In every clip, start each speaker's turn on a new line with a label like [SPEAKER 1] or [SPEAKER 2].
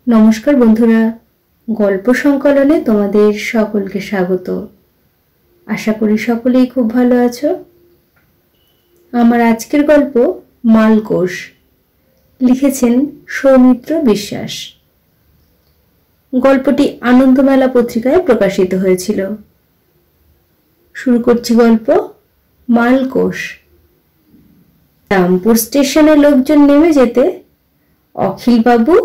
[SPEAKER 1] নমস্কার বন্ধুরা, গল্প সংকলনে তোমাদের সকলকে স্বাগত। আশা করি সকলেই খুব ভালো আছো। আমার আজকের গল্প মালকোষ, লিখেছেন সৌমিত্র বিশ্বাস। গল্পটি আনন্দমেলা পত্রিকায় প্রকাশিত হয়েছিল। শুরু করছি গল্প মালকোষ। রামপুর স্টেশনে লোকজন নেমে যেতে অখিলবাবু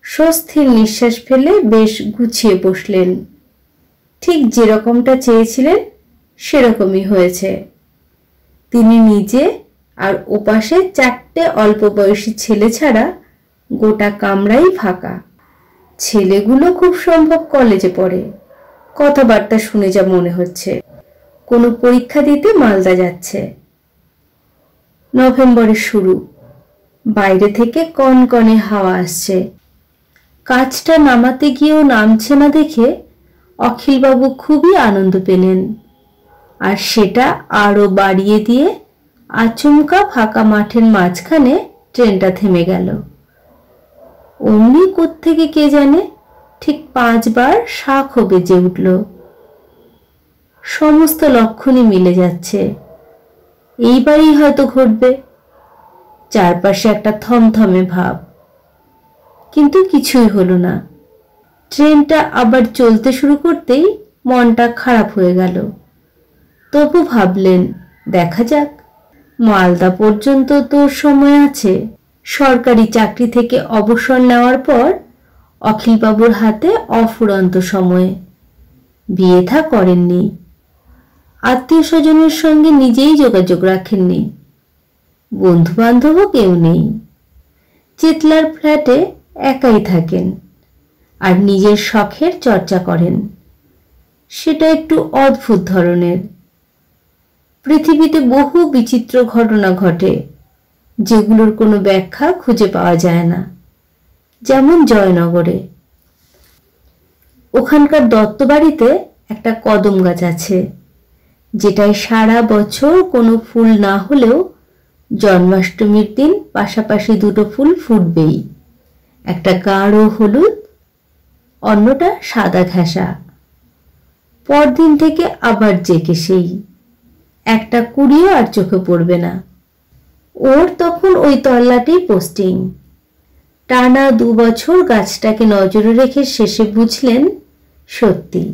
[SPEAKER 1] স্বস্তির নিঃশ্বাস ফেলে বেশ গুছিয়ে বসলেন। ঠিক যেরকমটা চেয়েছিলেন সেরকমই হয়েছে। তিনি নিজে আর ওপাশে 4টে অল্প বয়সী ছেলে ছাড়া গোটা কামরাই ফাঁকা। ছেলেগুলো খুব সম্ভব কলেজে পড়ে, কথাবার্তা শুনে যা মনে হচ্ছে। কোনো পরীক্ষা দিতে মালদা যাচ্ছে। নভেম্বরের শুরু, বাইরে থেকে কনকনে হাওয়া আসছে। কাজটা নামাতে গিয়েও নামছে না দেখে অখিলবাবু খুবই আনন্দ পেলেন, আর সেটা আরো বাড়িয়ে দিয়ে আচমকা ফাঁকা মাঠের মাঝখানে ট্রেনটা থেমে গেল। অমনি কোত্থেকে কে জানে ঠিক 5 বার শাঁখও বেজে উঠল। সমস্ত লক্ষণই মিলে যাচ্ছে, এইবারই হয়তো ঘটবে। চারপাশে একটা থমথমে ভাব, কিন্তু কিছুই হলো না। ট্রেনটা আবার চলতে শুরু করতেই মনটা খারাপ হয়ে গেল। তবু ভাবলেন, দেখা যাক, মালদা পর্যন্ত তো সময় আছে। সরকারি চাকরি থেকে অবসর নেওয়ার পর অখিলবাবুর হাতে অফুরন্ত সময়। বিয়ে থা করেননি, আত্মীয় স্বজনের সঙ্গে নিজেই যোগাযোগ রাখেননি, বন্ধু বান্ধবও কেউ নেই। চেতলার ফ্ল্যাটে একাই থাকেন আর নিজের শখের চর্চা করেন। সেটা একটু অদ্ভুত ধরনের। পৃথিবীতে বহু বিচিত্র ঘটনা ঘটে, যেগুলোর কোনো ব্যাখ্যা খুঁজে পাওয়া যায় না। যেমন জয়নগরে। ওখানকার দত্তবাড়িতে একটা কদম গাছ আছে, যেটায় সারা বছর কোনো ফুল না হলেও জন্মাষ্টমীর দিন পাশাপাশি 2টো ফুল ফুটবেই। একটা গাঢ় হলুদ, অন্যটা সাদা ঘেঁষা। পরদিন থেকে আবার জেকে সেই। একটা কুড়িও আর চোখে পড়বে না। ওর তখন ওই তল্লাটেই পোস্টিং। টানা 2 বছর গাছটাকে নজরে রেখে শেষে বুঝলেন সত্যি।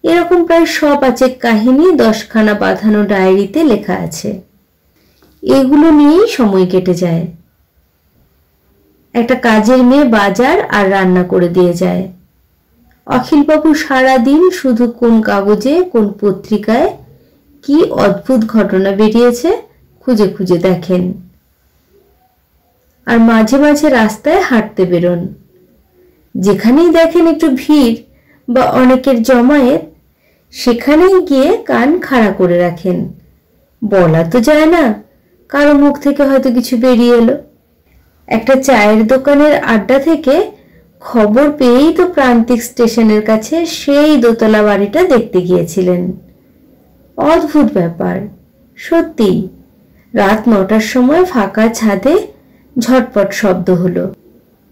[SPEAKER 1] এরকম প্রায় 100 কাহিনী 10খানা বাঁধানো ডায়েরিতে লেখা আছে। এগুলো নিয়েই সময় কেটে যায়। একটা কাজের মেয়ে বাজার আর রান্না করে দিয়ে যায়। অখিলবাবু সারাদিন শুধু কোন কাগজে কোন পত্রিকায় কি অদ্ভুত ঘটনা বেরিয়েছে খুঁজে খুঁজে দেখেন। আর মাঝে মাঝে রাস্তায় হাঁটতে বেরোন। যেখানেই দেখেন একটু ভিড় বা অনেকের জমায়েত, সেখানেই গিয়ে কান খাড়া করে রাখেন। বলা তো যায় না, কারো মুখ থেকে হয়তো কিছু বেরিয়ে এলো। একটা চায়ের দোকানের আড্ডা থেকে খবর পেয়েই তো প্রান্তিক স্টেশনের কাছে সেই দোতলা বাড়িটা দেখতে গিয়েছিলেন। অদ্ভুত ব্যাপার সত্যি। রাত 9টার সময় ফাঁকা ছাদে ঝটপট শব্দ হলো,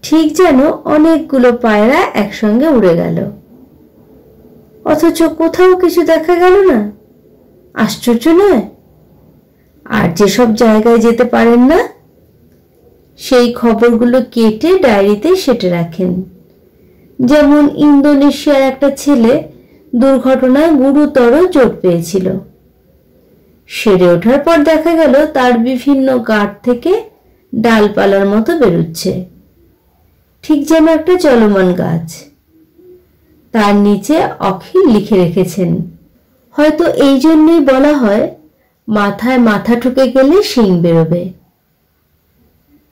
[SPEAKER 1] ঠিক যেন অনেকগুলো পায়রা একসঙ্গে উড়ে গেল। অথচ কোথাও কিছু দেখা গেল না। আশ্চর্য নয়? আর যেসব জায়গায় যেতে পারেন না, সেই খবরগুলো কেটে ডায়েরিতে সেটে রাখেন। যেমন ইন্দোনেশিয়ার একটা ছেলে দুর্ঘটনায় গুরুতর চোট পেয়েছিল। সেরে ওঠার পর দেখা গেল তার বিভিন্ন গাঁট থেকে ডালপালার মতো বেরোচ্ছে, ঠিক যেন একটা চলমান গাছ। তার নিচে অখিল লিখে রেখেছেন। হয়তো এই জন্যই বলা হয়, মাথায় মাথা ঠুকে গেলে শিং বেরোবে।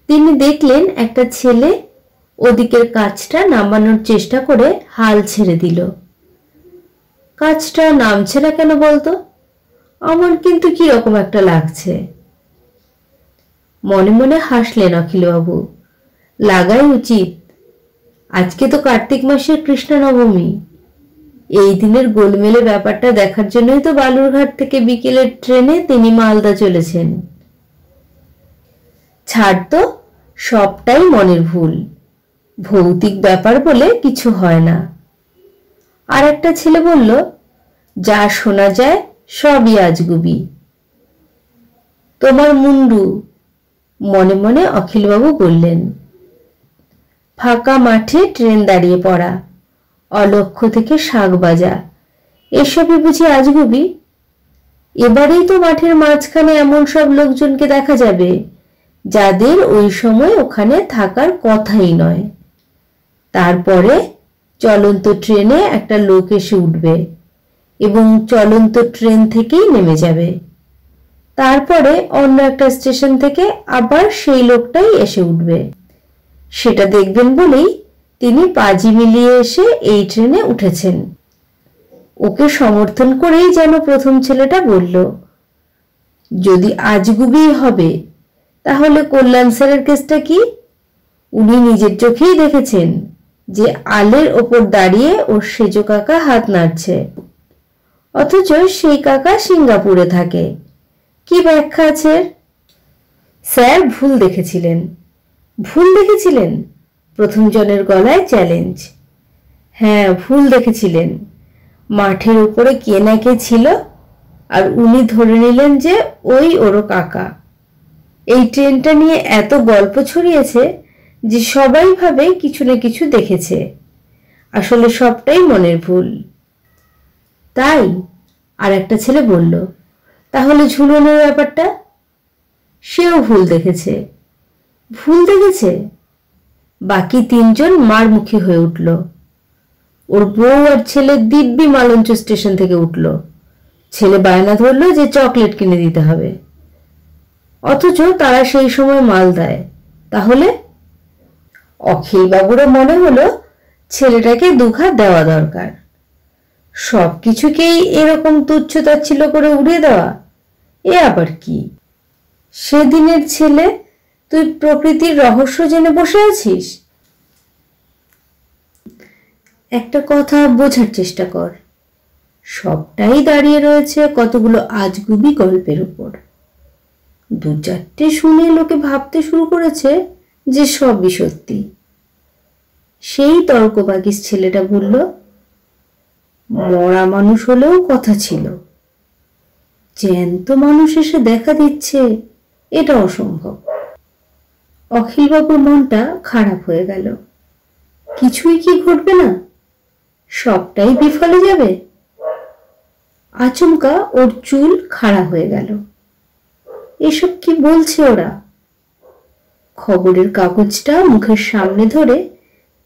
[SPEAKER 1] তিনি দেখলেন একটা ছেলে ওদিকের কাজটা নামানোর চেষ্টা করে হাল ছেড়ে দিল। কাজটা নামছে না কেন বলতো? আমার কিন্তু কি রকম একটা লাগছে। মনে মনে হাসলেন অখিলবাবু। লাগাই উচিত। আজকে তো কার্তিক মাসের কৃষ্ণ নবমী। এই দিনের গোলমেলে ব্যাপারটা দেখার জন্যই তো বালুরঘাট থেকে বিকেলের ট্রেনে তিনি মালদা চলেছেন। ছাড় তো, সবটাই মনের ভুল। ভৌতিক ব্যাপার বলে কিছু হয় না। আর একটা ছেলে বলল, যা শোনা যায় সবই আজগুবি। তোমার মুন্ডু, মনে মনে অখিলবাবু বললেন। ফাঁকা মাঠে ট্রেন দাঁড়িয়ে পড়া, অলক্ষ্য থেকে শাক বাজা, এসবই বুঝি আজগুবি? এবারেই তো মাঠের মাঝখানে এমন সব লোকজনকে দেখা যাবে যাদের ওই সময় ওখানে থাকার কথাই নয়। তারপরে চলন্ত ট্রেনে একটা লোক এসে উঠবে এবং চলন্ত ট্রেন থেকেই নেমে যাবে। তারপরে অন্য একটা স্টেশন থেকে আবার সেই লোকটাই এসে উঠবে। সেটা দেখবেন বলেই তিনি বাজি মিলিয়ে এসে এই ট্রেনে উঠেছেন। ওকে সমর্থন করেই যেন প্রথম ছেলেটা বলল, যদি আজগুবি হবে তাহলে কল্যাণ স্যারের কেসটা কি? উনি নিজের চোখেই দেখেছেন যে আলের ওপর দাঁড়িয়ে ওর সেজ কাকা হাত নাড়ছে, অথচ সেই কাকা সিঙ্গাপুরে থাকে। কি ব্যাখ্যা আছে? স্যার ভুল দেখেছিলেন। ভুল দেখেছিলেন? প্রথম জনের গলায় চ্যালেঞ্জ। হ্যাঁ, ভুল দেখেছিলেন। মাঠের উপরে কে না কে ছিল, আর উনি ধরে নিলেন যে ওই ওর কাকা। এই ট্রেনটা নিয়ে এত গল্প ছড়িয়েছে যে সবাই ভাবে কিছু না কিছু দেখেছে। আসলে সবটাই মনের ভুল। তাই? আর একটা ছেলে বলল, তাহলে ঝুলনের ব্যাপারটা? সেও ভুল দেখেছে। ভুল দেখেছে? বাকি তিনজন মারমুখী হয়ে উঠল। ওর বউ আর ছেলে দিব্যি মালঞ্চ স্টেশন থেকে উঠল। ছেলে বায়না ধরল যে চকলেট কিনে দিতে হবে, অথচ তারা সেই সময় মাল দেয়। তাহলে অখিলবাবুরও মনে হলো ছেলেটাকে দুঘা দেওয়া দরকার। সবকিছুকেই এরকম তুচ্ছ তাচ্ছিল্য করে উড়িয়ে দেওয়া, এ আবার কি? সেদিনের ছেলে, তুই প্রকৃতির রহস্য জেনে বসে আছিস? একটা কথা বোঝার চেষ্টা কর, সবটাই দাঁড়িয়ে রয়েছে কতগুলো আজগুবি গল্পের উপর। দু চারটে শুনে লোকে ভাবতে শুরু করেছে যে সবই সত্যি। সেই তর্কবাগীশ ছেলেটা বলল, মরা মানুষ হলেও কথা ছিল, জ্যান্ত মানুষ এসে দেখা দিচ্ছে এটা অসম্ভব। অখিলবাবুর মনটা খারাপ হয়ে গেল। কিছুই কি ঘটবে না? সবটাই বিফলে যাবে? আচমকা ওর চুল খাড়া হয়ে গেল। এসব কি বলছে ওরা? খবরের কাগজটা মুখের সামনে ধরে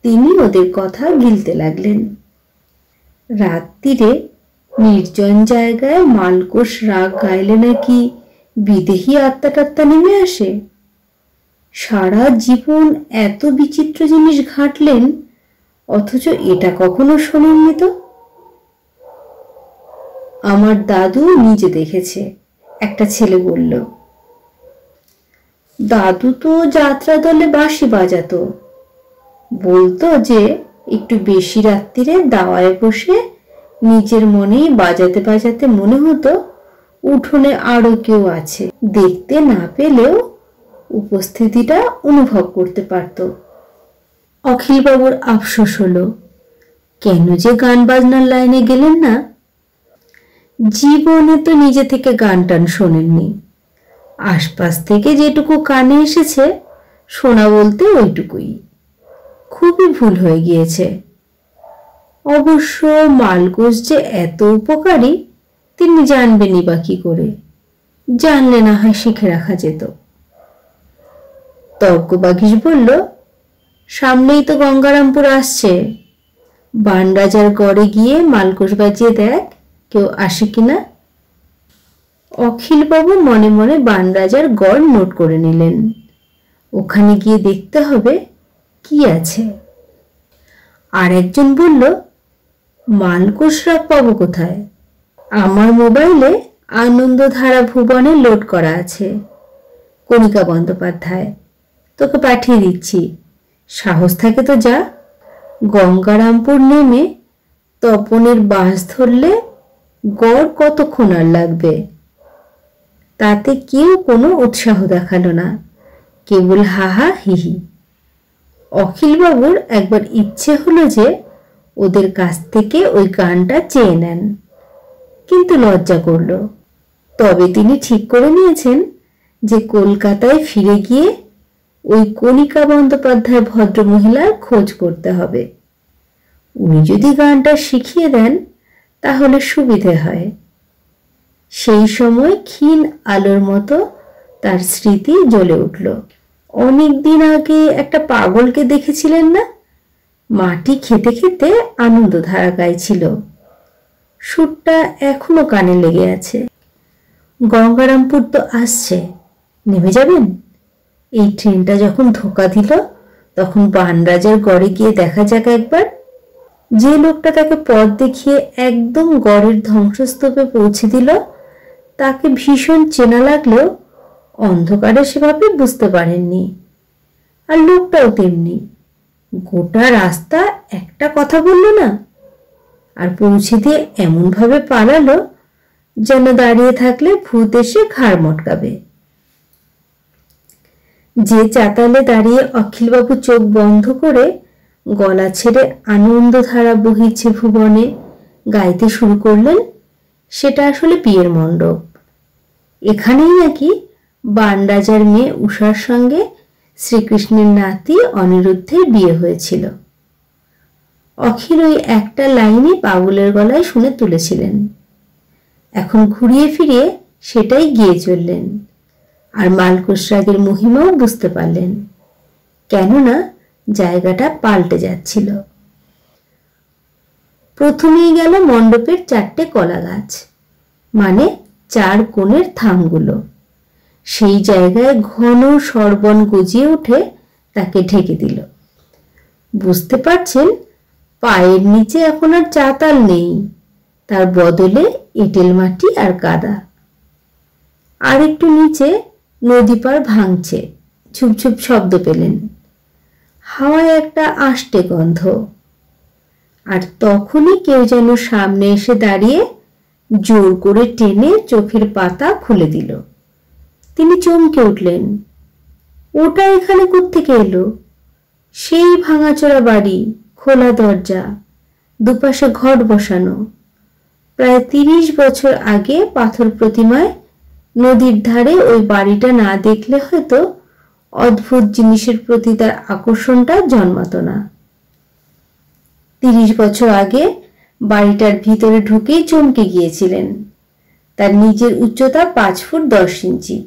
[SPEAKER 1] তিনি ওদের কথা গিলতে লাগলেন। রাত্রিরে নির্জন জায়গায় মালকোষ রাগ গাইলে নাকি বিদেহী আত্মা টাত্মা নেমে আসে। সারা জীবন এত বিচিত্র জিনিস ঘাঁটলেন, অথচ এটা কখনো শোনেননি তো। আমার দাদু নিজে দেখেছে, একটা ছেলে বলল। দাদু তো যাত্রা দলে বাঁশি বাজাতো। বলতো যে একটু বেশি রাত্রিরে দাওয়ায় বসে নিজের মনেই বাজাতে বাজাতে মনে হতো উঠোনে আরো কেউ আছে। দেখতে না পেলেও উপস্থিতিটা অনুভব করতে পারত। অখিলবাবুর আফসোস হলো, কেন যে গান বাজনার লাইনে গেলেন না। জীবনে তো নিজে থেকে গান টান শোনেননি। আশপাশ থেকে যেটুকু কানে এসেছে শোনা বলতে ওইটুকুই। খুবই ভুল হয়ে গিয়েছে। অবশ্য মালকোষ যে এত উপকারী তিনি জানবেনই বা কি করে? জানলে না হয় শিখে রাখা যেত। তর্কবাগীশ বলল, সামনেই তো গঙ্গারামপুর আসছে, বানরাজার গড়ে গিয়ে মালকোষ বাজিয়ে দেখ কেউ আসে কিনা। অখিলবাবু মনে মনে বানরাজার গড় নোট করে নিলেন। ওখানে গিয়ে দেখতে হবে কি আছে। আর একজন বলল, মালকোষ রাগ পাবো কোথায়? আমার মোবাইলে আনন্দধারা ভুবনে লোড করা আছে। কণিকা বন্দ্যোপাধ্যায়, তোকে পাঠিয়ে দিচ্ছি। সাহস থাকে তো যা। গঙ্গারামপুর নেমে তপনের বাস ধরলে গড় কতক্ষণ আর লাগবে? তাতে কেউ কোনো উৎসাহ দেখালো না, কেবল হাহা হিহি। অখিলবাবুর একবার ইচ্ছে হলো যে ওদের কাছ থেকে ওই গানটা চেয়ে নেন, কিন্তু লজ্জা করল। তবে তিনি ঠিক করে নিয়েছেন যে কলকাতায় ফিরে গিয়ে ওই কণিকা বন্দ্যোপাধ্যায় ভদ্রমহিলার খোঁজ করতে হবে। উনি যদি গানটা শিখিয়ে দেন তাহলে সুবিধে হয়। সেই সময় ক্ষীণ আলোর মতো তার স্মৃতি জ্বলে উঠল। অনেক দিন আগে একটা পাগলকে দেখেছিলেন না, মাটি খেতে খেতে আনন্দধারা গাইছিল। সুরটা এখনো কানে লেগে আছে। গঙ্গারামপুর তো আসছে, নেমে যাবেন? এই ট্রেনটা যখন ধোকা দিল তখন বানরাজার গড়ে গিয়ে দেখা যাক একবার। যে লোকটা তাকে পথ দেখিয়ে একদম গড়ের ধ্বংসস্তূপে পৌঁছে দিল তাকে ভীষণ চেনা লাগলেও অন্ধকারে সেভাবে বুঝতে পারেননি। আর লোকটাও তেমনি, গোটা রাস্তা একটা কথা বলল না, আর পৌঁছে দিয়ে এমনভাবে পালালো যেন দাঁড়িয়ে থাকলে ভূত এসে ঘাড় মটকাবে। যে চাতালে দাঁড়িয়ে অখিলবাবু চোখ বন্ধ করে গলা ছেড়ে আনন্দধারা বহিছে ভুবনে গাইতে শুরু করলেন, সেটা আসলে বিয়ের মণ্ডপ। এখানেই নাকি বানরাজার মেয়ে উষার সঙ্গে শ্রীকৃষ্ণের নাতি অনিরুদ্ধের বিয়ে হয়েছিল। অখিল ওই একটা লাইনই পাগলের গলায় শুনে তুলেছিলেন। এখন ঘুরিয়ে ফিরিয়ে সেটাই গিয়ে চললেন, আর মালকোষ রাগের মহিমাও বুঝতে পারলেন, কেননা জায়গাটা পাল্টে যাচ্ছিল। প্রথমেই গেল মণ্ডপের 4টে কলা গাছ, মানে 4 কোণের থামগুলো। সেই জায়গায় ঘন সরবন গজিয়ে উঠে তাকে ঢেকে দিল। বুঝতে পারছেন পায়ের নিচে এখন আর চাতাল নেই, তার বদলে এঁটেল মাটি আর কাদা। আর একটু নিচে নদী পার ভাঙছে, ছুপছুপ শব্দ পেলেন। হাওয়ায় একটা আষ্টে গন্ধ। আর তখনই কেউ যেন সামনে এসে দাঁড়িয়ে জোর করে টেনে চোখের পাতা খুলে দিল। তিনি চমকে উঠলেন, ওটা এখানে কোত্থেকে এলো? সেই ভাঙাচোরা বাড়ি, খোলা দরজা, দুপাশে ঘট বসানো। প্রায় 30 বছর আগে পাথর প্রতিমায় নদীর ধারে ওই বাড়িটা না দেখলে হয়তো অদ্ভুত জিনিসের প্রতি তার আকর্ষণটা জন্মাতো না। 30 বছর আগে বাড়িটার ভিতরে ঢুকেই চমকে গিয়েছিলেন। তার নিজের উচ্চতা 5 ফুট 10 ইঞ্চি।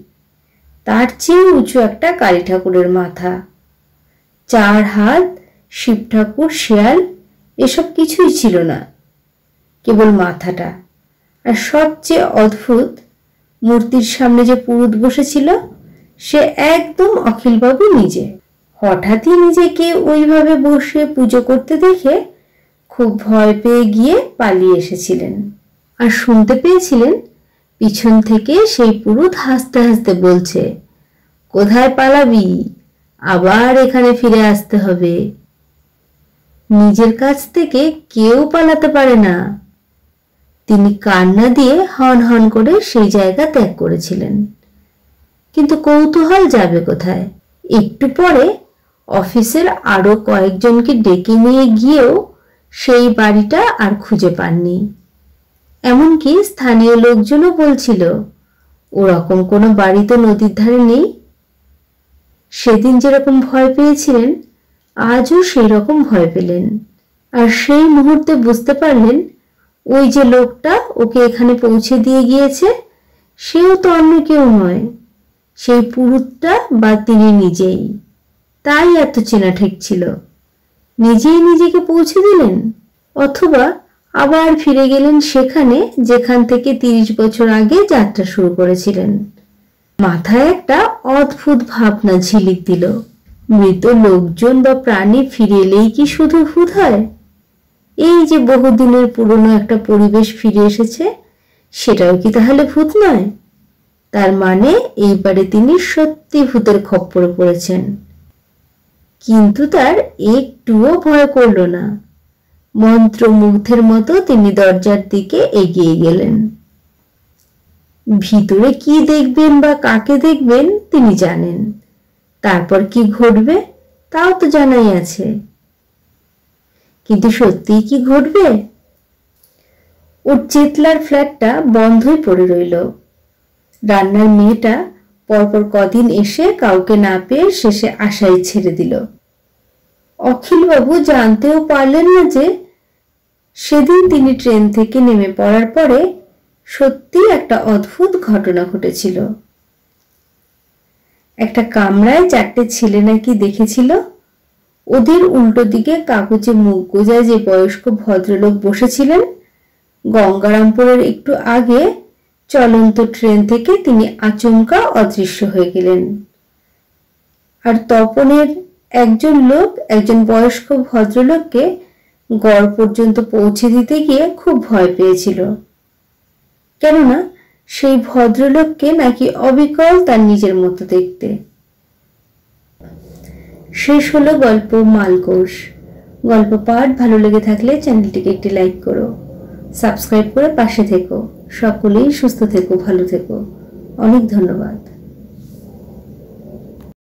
[SPEAKER 1] তার চেয়ে উঁচু একটা কালী ঠাকুরের মাথা, 4 হাত, শিব ঠাকুর, শেয়াল, এসব কিছুই ছিল না, কেবল মাথাটা। আর সবচেয়ে অদ্ভুত, মূর্তির সামনে যে পুরুত বসেছিল সে একদম অখিলবাবু নিজে। হঠাৎই নিজেকে ওইভাবে বসে পুজো করতে দেখে খুব ভয় পেয়ে গিয়ে পালিয়ে এসেছিলেন। আর শুনতে পেয়েছিলেন পিছন থেকে সেই পুরুত হাসতে হাসতে বলছে, কোথায় পালাবি, আবার এখানে ফিরে আসতে হবে। নিজের কাছ থেকে কেউ পালাতে পারে না। তিনি কান্না দিয়ে হন হন করে সেই জায়গা ত্যাগ করেছিলেন। কিন্তু কৌতূহল যাবে কোথায়? একটু পরে অফিসের আরো কয়েকজনকে ডেকে নিয়ে গিয়েও সেই বাড়িটা আর খুঁজে পাননি। এমনকি স্থানীয় লোকজনও বলছিল ওরকম কোনো বাড়ি তো নদীর ধারে নেই। সেদিন যেরকম ভয় পেয়েছিলেন আজও সেই রকম ভয় পেলেন। আর সেই মুহূর্তে বুঝতে পারলেন ওই যে লোকটা ওকে এখানে পৌঁছে দিয়ে গিয়েছে সেও তো অন্য কেউ নয়, সেই পুরুতটা বা তিনি নিজেই। তাই এত চেনা ঠেকছিল। নিজেই নিজেকে পৌঁছে দিলেন, অথবা আবার ফিরে গেলেন সেখানে যেখান থেকে 30 বছর আগে যাত্রা শুরু করেছিলেন। মাথায় একটা অদ্ভুত ভাবনা ঝিলিক দিল, মৃত লোকজন বা প্রাণী ফিরে এলেই কি শুধু ভূত হয়? এই যে বহুদিনের পুরনো একটা পরিবেশ ফিরে এসেছে, সেটাও কি তাহলে ভূত নয়? তার মানে এইবারে তিনি সত্যি ভূতের খপ্পরে পড়েছেন। কিন্তু তার একটুও ভয় করল না। মন্ত্রমুগ্ধের মতো তিনি দরজার দিকে এগিয়ে গেলেন। ভিতরে কি দেখবেন বা কাকে দেখবেন তিনি জানেন। তারপর কি ঘটবে তাও তো জানাই আছে। কিন্তু সত্যিই কি ঘটবে? ওর চেতলার ফ্ল্যাটটা বন্ধই পড়ে রইল। রান্নার মেয়েটা পরপর কদিন এসে কাউকে না পেয়ে শেষে আশাই ছেড়ে দিল। অখিলবাবু জানতেও পারলেন না যে সেদিন তিনি ট্রেন থেকে নেমে পড়ার পরে সত্যি একটা অদ্ভুত ঘটনা ঘটেছিল। একটা কামরায় 4টে ছেলে নাকি দেখেছিল। ওদের উল্টো দিকে কাগজে মুখ গোজায় যে বয়স্ক ভদ্রলোক বসেছিলেন, গঙ্গারামপুরের একটু আগে চলন্ত ট্রেন থেকে তিনি আচমকা অদৃশ্য হয়ে গেলেন। আর তপনের একজন লোক একজন বয়স্ক ভদ্রলোককে গড় পর্যন্ত পৌঁছে দিতে গিয়ে খুব ভয় পেয়েছিল, কেননা সেই ভদ্রলোককে নাকি অবিকল তার নিজের মতো দেখতে। শেষ হলো গল্প মালকোষ। গল্প পাঠ ভালো লেগে থাকলে চ্যানেলটিকে একটি লাইক করো, সাবস্ক্রাইব করে পাশে থেকো। সকলেই সুস্থ থেকো, ভালো থেকো। অনেক ধন্যবাদ।